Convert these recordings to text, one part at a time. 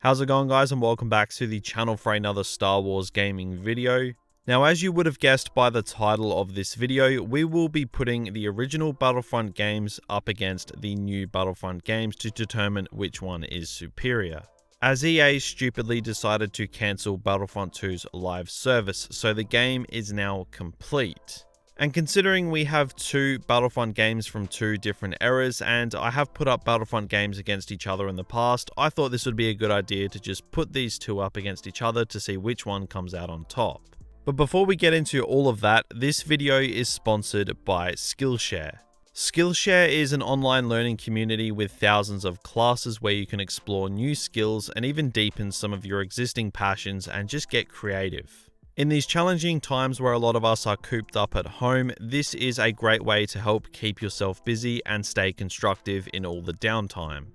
How's it going, guys, and welcome back to the channel for another Star Wars gaming video. Now, as you would have guessed by the title of this video, we will be putting the original Battlefront games up against the new Battlefront games to determine which one is superior, as EA stupidly decided to cancel Battlefront 2's live service, so the game is now complete. And considering we have two Battlefront games from two different eras, and I have put up Battlefront games against each other in the past, I thought this would be a good idea to just put these two up against each other to see which one comes out on top. But before we get into all of that, this video is sponsored by Skillshare. Skillshare is an online learning community with thousands of classes where you can explore new skills and even deepen some of your existing passions and just get creative. In these challenging times where a lot of us are cooped up at home, this is a great way to help keep yourself busy and stay constructive in all the downtime.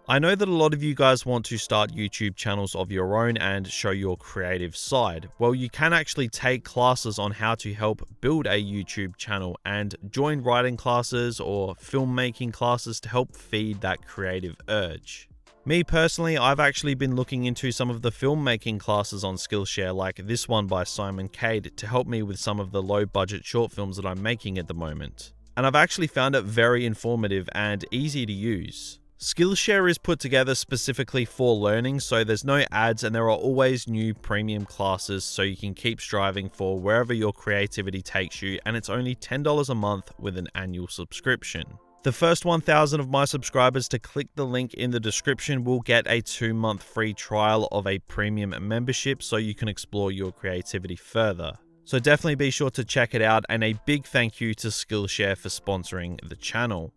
I know that a lot of you guys want to start YouTube channels of your own and show your creative side. Well, you can actually take classes on how to help build a YouTube channel and join writing classes or filmmaking classes to help feed that creative urge. Me personally, I've actually been looking into some of the filmmaking classes on Skillshare, like this one by Simon Cade, to help me with some of the low budget short films that I'm making at the moment. And I've actually found it very informative and easy to use. Skillshare is put together specifically for learning, so there's no ads and there are always new premium classes so you can keep striving for wherever your creativity takes you, and it's only $10 a month with an annual subscription. The first 1,000 of my subscribers to click the link in the description will get a 2-month free trial of a premium membership so you can explore your creativity further. So definitely be sure to check it out, and a big thank you to Skillshare for sponsoring the channel.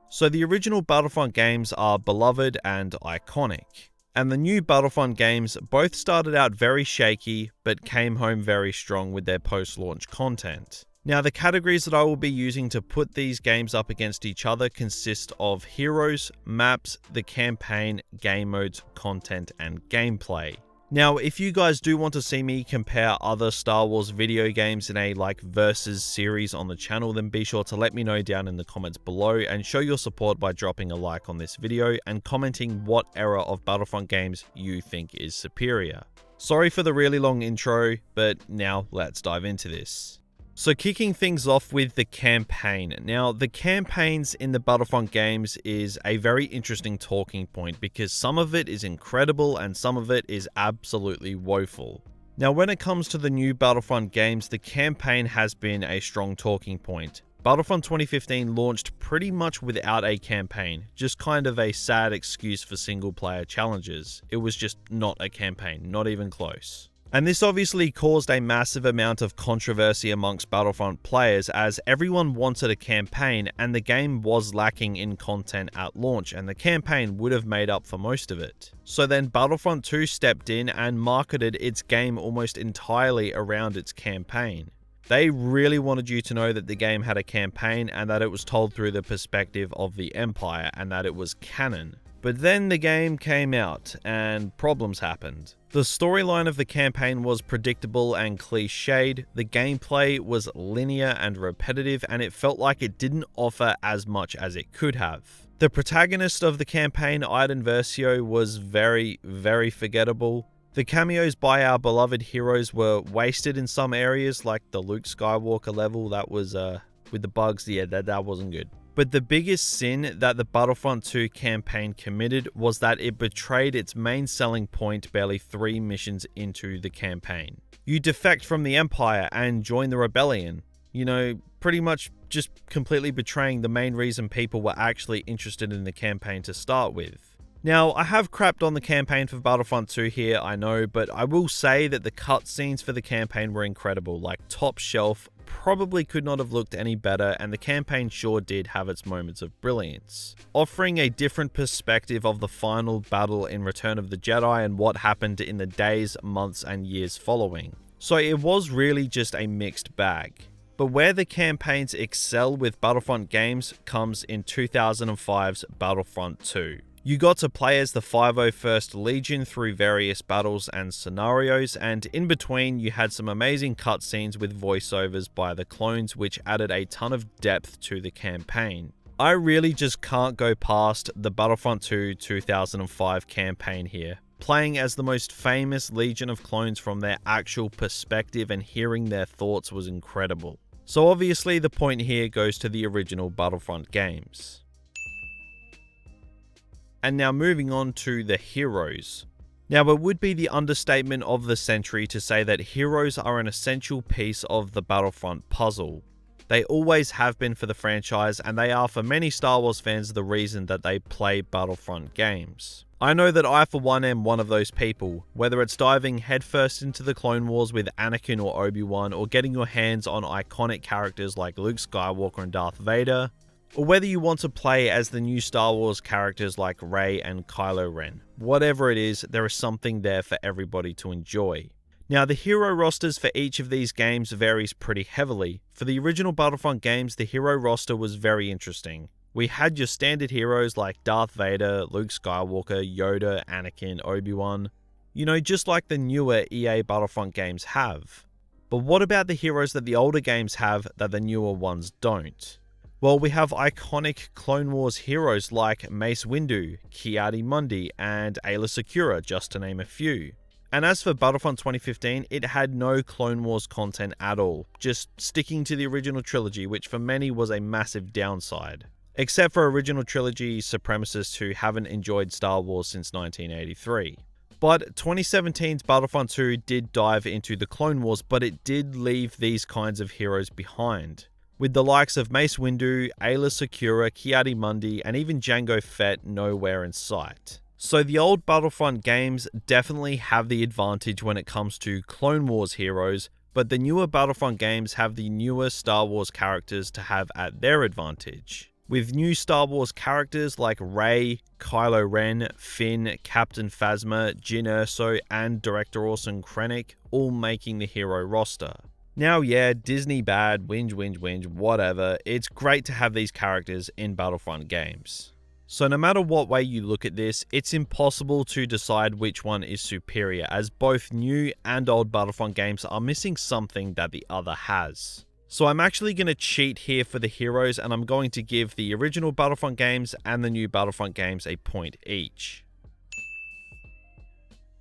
So the original Battlefront games are beloved and iconic, and the new Battlefront games both started out very shaky but came home very strong with their post-launch content. Now, the categories that I will be using to put these games up against each other consist of heroes, maps, the campaign, game modes, content, and gameplay. Now, if you guys do want to see me compare other Star Wars video games in a versus series on the channel, then be sure to let me know down in the comments below and show your support by dropping a like on this video and commenting what era of Battlefront games you think is superior. Sorry for the really long intro, but now let's dive into this. So kicking things off with the campaign. Now, the campaigns in the Battlefront games is a very interesting talking point because some of it is incredible and some of it is absolutely woeful. Now, when it comes to the new Battlefront games, the campaign has been a strong talking point. Battlefront 2015 launched pretty much without a campaign, just kind of a sad excuse for single player challenges. It was just not a campaign, not even close. And this obviously caused a massive amount of controversy amongst Battlefront players, as everyone wanted a campaign and the game was lacking in content at launch, and the campaign would have made up for most of it. So then Battlefront 2 stepped in and marketed its game almost entirely around its campaign. They really wanted you to know that the game had a campaign and that it was told through the perspective of the Empire and that it was canon. But then the game came out and problems happened. The storyline of the campaign was predictable and cliched, the gameplay was linear and repetitive, and it felt like it didn't offer as much as it could have. The protagonist of the campaign, Iden Versio, was very forgettable. The cameos by our beloved heroes were wasted in some areas, like the Luke Skywalker level. That was, with the bugs, yeah, that wasn't good. But the biggest sin that the Battlefront 2 campaign committed was that it betrayed its main selling point barely 3 missions into the campaign. You defect from the Empire and join the Rebellion. You know, pretty much just completely betraying the main reason people were actually interested in the campaign to start with. Now, I have crapped on the campaign for Battlefront 2 here, I know, but I will say that the cutscenes for the campaign were incredible, like top shelf, probably could not have looked any better, and the campaign sure did have its moments of brilliance, offering a different perspective of the final battle in Return of the Jedi and what happened in the days, months, and years following. So it was really just a mixed bag. But where the campaigns excel with Battlefront games comes in 2005's Battlefront 2. You got to play as the 501st Legion through various battles and scenarios, and in between you had some amazing cutscenes with voiceovers by the clones, which added a ton of depth to the campaign. I really just can't go past the Battlefront 2 2005 campaign here. playing as the most famous Legion of Clones from their actual perspective and hearing their thoughts was incredible. So obviously the point here goes to the original Battlefront games. And now moving on to the heroes. Now it would be the understatement of the century to say that heroes are an essential piece of the Battlefront puzzle. They always have been for the franchise, and they are for many Star Wars fans the reason that they play Battlefront games. I know that I for one am one of those people, whether it's diving headfirst into the Clone Wars with Anakin or Obi-Wan, or getting your hands on iconic characters like Luke Skywalker and Darth Vader, or whether you want to play as the new Star Wars characters like Rey and Kylo Ren. Whatever it is, there is something there for everybody to enjoy. Now, the hero rosters for each of these games varies pretty heavily. For the original Battlefront games, the hero roster was very interesting. We had your standard heroes like Darth Vader, Luke Skywalker, Yoda, Anakin, Obi-Wan. You know, just like the newer EA Battlefront games have. But what about the heroes that the older games have that the newer ones don't? Well, we have iconic Clone Wars heroes like Mace Windu, Ki-Adi-Mundi, and Aayla Secura, just to name a few. And as for Battlefront 2015, it had no Clone Wars content at all, just sticking to the original trilogy, which for many was a massive downside. Except for original trilogy supremacists who haven't enjoyed Star Wars since 1983. But 2017's Battlefront 2 did dive into the Clone Wars, but it did leave these kinds of heroes behind, with the likes of Mace Windu, Aayla Secura, Ki-Adi-Mundi, and even Jango Fett nowhere in sight. So the old Battlefront games definitely have the advantage when it comes to Clone Wars heroes, but the newer Battlefront games have the newer Star Wars characters to have at their advantage, with new Star Wars characters like Rey, Kylo Ren, Finn, Captain Phasma, Jyn Erso, and Director Orson Krennic all making the hero roster. Now yeah, Disney bad, whinge, whatever, it's great to have these characters in Battlefront games. So no matter what way you look at this, it's impossible to decide which one is superior, as both new and old Battlefront games are missing something that the other has. So I'm actually going to cheat here for the heroes, and I'm going to give the original Battlefront games and the new Battlefront games a point each.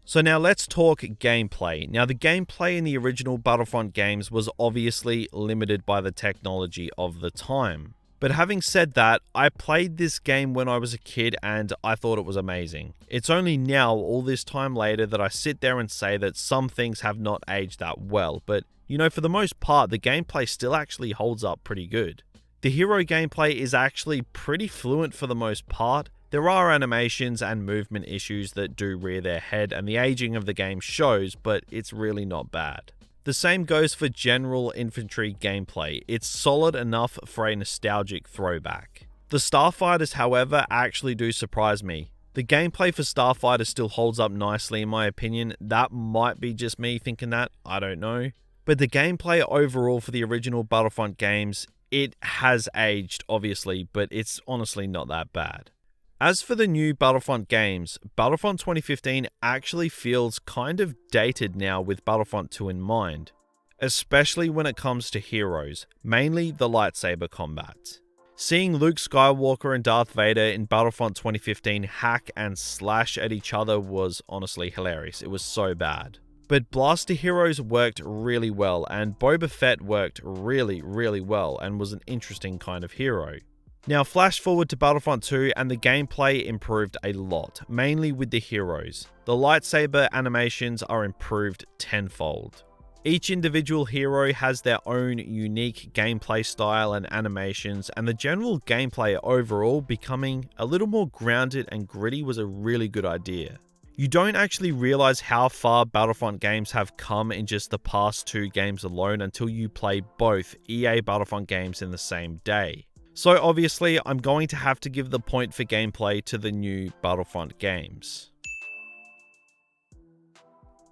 So now let's talk gameplay. Now the gameplay in the original Battlefront games was obviously limited by the technology of the time. But having said that, I played this game when I was a kid and I thought it was amazing. It's only now, all this time later, that I sit there and say that some things have not aged that well, but you know, for the most part, the gameplay still actually holds up pretty good. The hero gameplay is actually pretty fluent for the most part. There are animations and movement issues that do rear their head, and the aging of the game shows, but it's really not bad. The same goes for general infantry gameplay. It's solid enough for a nostalgic throwback. The Starfighters, however, actually do surprise me. The gameplay for Starfighters still holds up nicely in my opinion. That might be just me thinking that, I don't know. But the gameplay overall for the original Battlefront games, it has aged obviously, but it's honestly not that bad. As for the new Battlefront games, Battlefront 2015 actually feels kind of dated now with Battlefront 2 in mind, especially when it comes to heroes, mainly the lightsaber combat. Seeing Luke Skywalker and Darth Vader in Battlefront 2015 hack and slash at each other was honestly hilarious. It was so bad. But blaster heroes worked really well, and Boba Fett worked really well and was an interesting kind of hero. Now flash forward to Battlefront 2 and the gameplay improved a lot, mainly with the heroes. The lightsaber animations are improved tenfold. Each individual hero has their own unique gameplay style and animations, and the general gameplay overall becoming a little more grounded and gritty was a really good idea. You don't actually realize how far Battlefront games have come in just the past 2 games alone until you play both EA Battlefront games in the same day. So obviously, I'm going to have to give the point for gameplay to the new Battlefront games.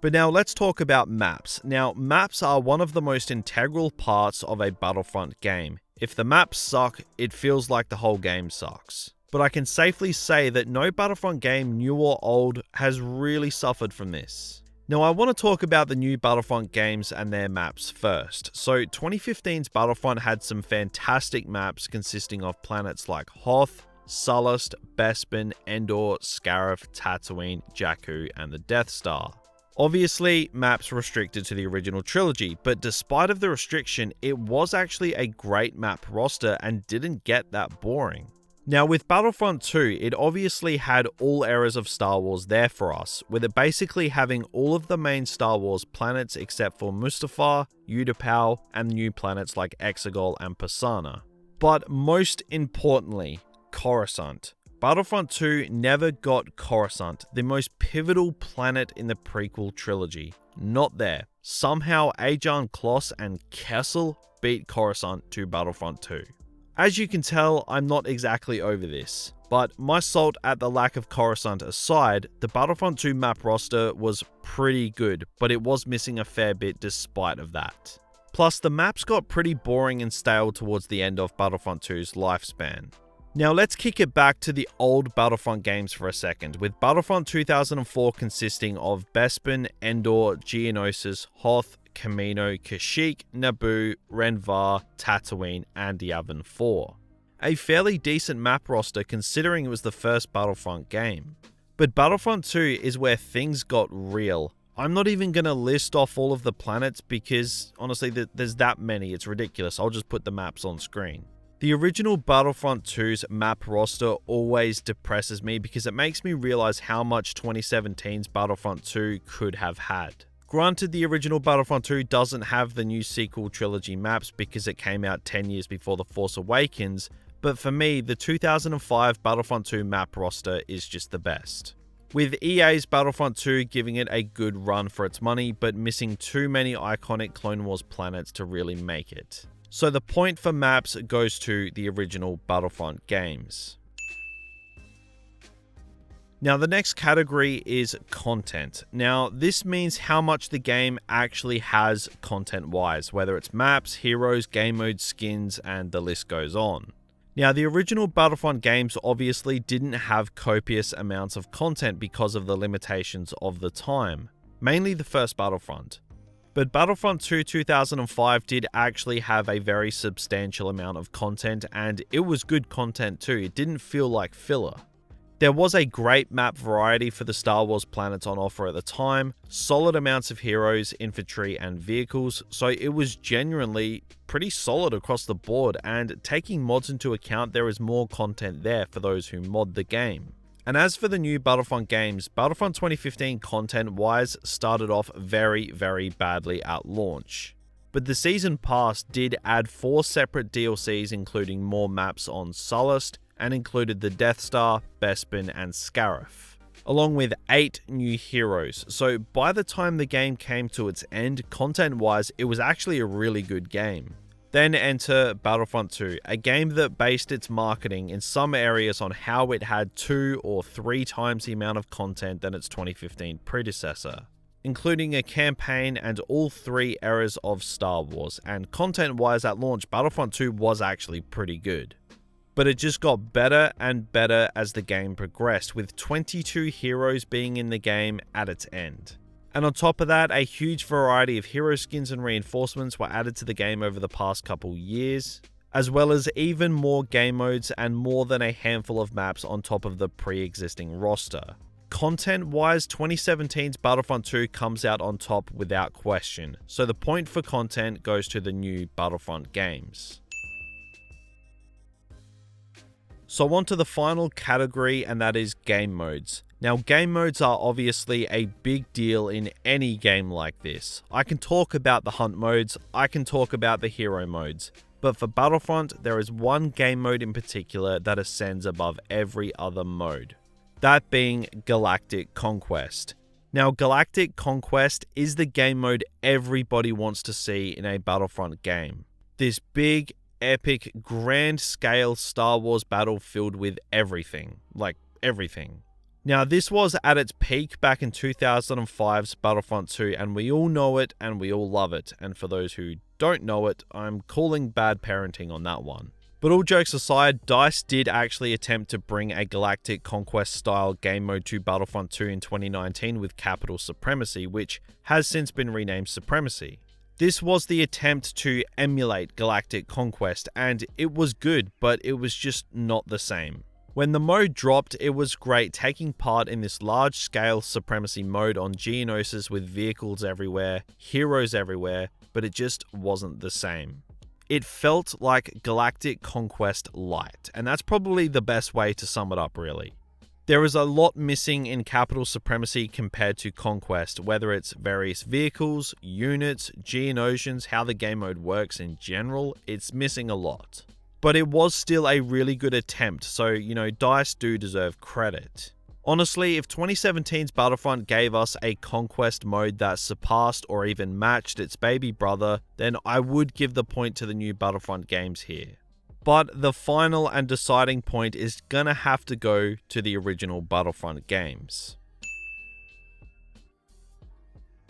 But now let's talk about maps. Now, maps are one of the most integral parts of a Battlefront game. If the maps suck, it feels like the whole game sucks. But I can safely say that no Battlefront game, new or old, has really suffered from this. Now I want to talk about the new Battlefront games and their maps first. So 2015's Battlefront had some fantastic maps consisting of planets like Hoth, Sullust, Bespin, Endor, Scarif, Tatooine, Jakku, and the Death Star. Obviously, maps restricted to the original trilogy, but despite of the restriction, it was actually a great map roster and didn't get that boring. Now with Battlefront 2, it obviously had all eras of Star Wars there for us, with it basically having all of the main Star Wars planets except for Mustafar, Utapau, and new planets like Exegol and Pisana. But most importantly, Coruscant. Battlefront 2 never got Coruscant, the most pivotal planet in the prequel trilogy. Not there. Somehow Ajan Kloss and Kessel beat Coruscant to Battlefront 2. As you can tell, I'm not exactly over this, but my salt at the lack of Coruscant aside, the Battlefront 2 map roster was pretty good, but it was missing a fair bit despite of that. Plus, the maps got pretty boring and stale towards the end of Battlefront 2's lifespan. Now let's kick it back to the old Battlefront games for a second, with Battlefront 2004 consisting of Bespin, Endor, Geonosis, Hoth, Kamino, Kashyyyk, Naboo, Renvar, Tatooine, and Yavin 4. A fairly decent map roster considering it was the first Battlefront game. But Battlefront 2 is where things got real. I'm not even going to list off all of the planets because honestly there's that many, it's ridiculous. I'll just put the maps on screen. The original Battlefront 2's map roster always depresses me because it makes me realize how much 2017's Battlefront 2 could have had. Granted, the original Battlefront 2 doesn't have the new sequel trilogy maps because it came out 10 years before The Force Awakens, but for me, the 2005 Battlefront 2 map roster is just the best. With EA's Battlefront 2 giving it a good run for its money, but missing too many iconic Clone Wars planets to really make it. So the point for maps goes to the original Battlefront games. Now the next category is content. Now this means how much the game actually has content wise, whether it's maps, heroes, game modes, skins, and the list goes on. Now the original Battlefront games obviously didn't have copious amounts of content because of the limitations of the time, mainly the first Battlefront. But Battlefront 2 2005 did actually have a very substantial amount of content, and it was good content too. It didn't feel like filler. There was a great map variety for the Star Wars planets on offer at the time, solid amounts of heroes, infantry, and vehicles, so it was genuinely pretty solid across the board, and taking mods into account, there is more content there for those who mod the game. And as for the new Battlefront games, Battlefront 2015 content-wise started off very, very badly at launch. But the Season Pass did add 4 separate DLCs including more maps on Sullust, and included the Death Star, Bespin, and Scarif, along with 8 new heroes. So by the time the game came to its end, content-wise, it was actually a really good game. Then enter Battlefront 2, a game that based its marketing in some areas on how it had 2 or 3 times the amount of content than its 2015 predecessor, including a campaign and all 3 eras of Star Wars, and content-wise at launch, Battlefront 2 was actually pretty good. But it just got better and better as the game progressed, with 22 heroes being in the game at its end. And on top of that, a huge variety of hero skins and reinforcements were added to the game over the past couple years, as well as even more game modes and more than a handful of maps on top of the pre-existing roster. Content-wise, 2017's Battlefront 2 comes out on top without question, so the point for content goes to the new Battlefront games. So on to the final category, and that is game modes. Now, game modes are obviously a big deal in any game like this. I can talk about the hunt modes, I can talk about the hero modes, but for Battlefront, there is one game mode in particular that ascends above every other mode. That being Galactic Conquest. Now, Galactic Conquest is the game mode everybody wants to see in a Battlefront game. This big, epic, grand scale Star Wars battle filled with everything. Like, everything. Now, this was at its peak back in 2005's Battlefront 2, and we all know it and we all love it. And for those who don't know it, I'm calling bad parenting on that one. But all jokes aside, DICE did actually attempt to bring a Galactic Conquest style game mode to Battlefront 2 in 2019 with Capital Supremacy, which has since been renamed Supremacy. This was the attempt to emulate Galactic Conquest, and it was good, but it was just not the same. When the mode dropped, it was great taking part in this large-scale supremacy mode on Geonosis with vehicles everywhere, heroes everywhere, but it just wasn't the same. It felt like Galactic Conquest Light, and that's probably the best way to sum it up, really. There is a lot missing in Capital Supremacy compared to Conquest, whether it's various vehicles, units, Geonosians, how the game mode works in general, it's missing a lot. But it was still a really good attempt, so, DICE do deserve credit. Honestly, if 2017's Battlefront gave us a Conquest mode that surpassed or even matched its baby brother, then I would give the point to the new Battlefront games here. But the final and deciding point is gonna have to go to the original Battlefront games.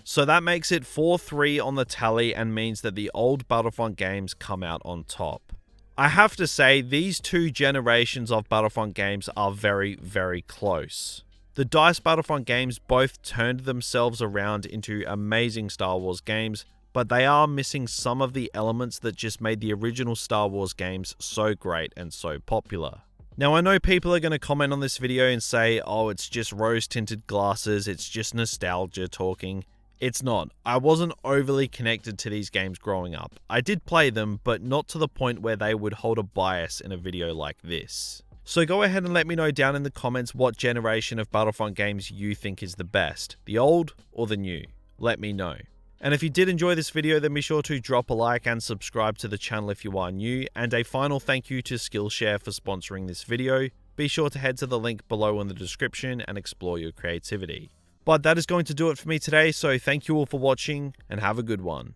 So that makes it 4-3 on the tally and means that the old Battlefront games come out on top. I have to say, these two generations of Battlefront games are very, very close. The DICE Battlefront games both turned themselves around into amazing Star Wars games, but they are missing some of the elements that just made the original Star Wars games so great and so popular. Now, I know people are going to comment on this video and say, oh, it's just rose-tinted glasses, it's just nostalgia talking. It's not. I wasn't overly connected to these games growing up. I did play them, but not to the point where they would hold a bias in a video like this. So go ahead and let me know down in the comments what generation of Battlefront games you think is the best, the old or the new. Let me know. And if you did enjoy this video, then be sure to drop a like and subscribe to the channel if you are new. And a final thank you to Skillshare for sponsoring this video. Be sure to head to the link below in the description and explore your creativity. But that is going to do it for me today, so thank you all for watching and have a good one.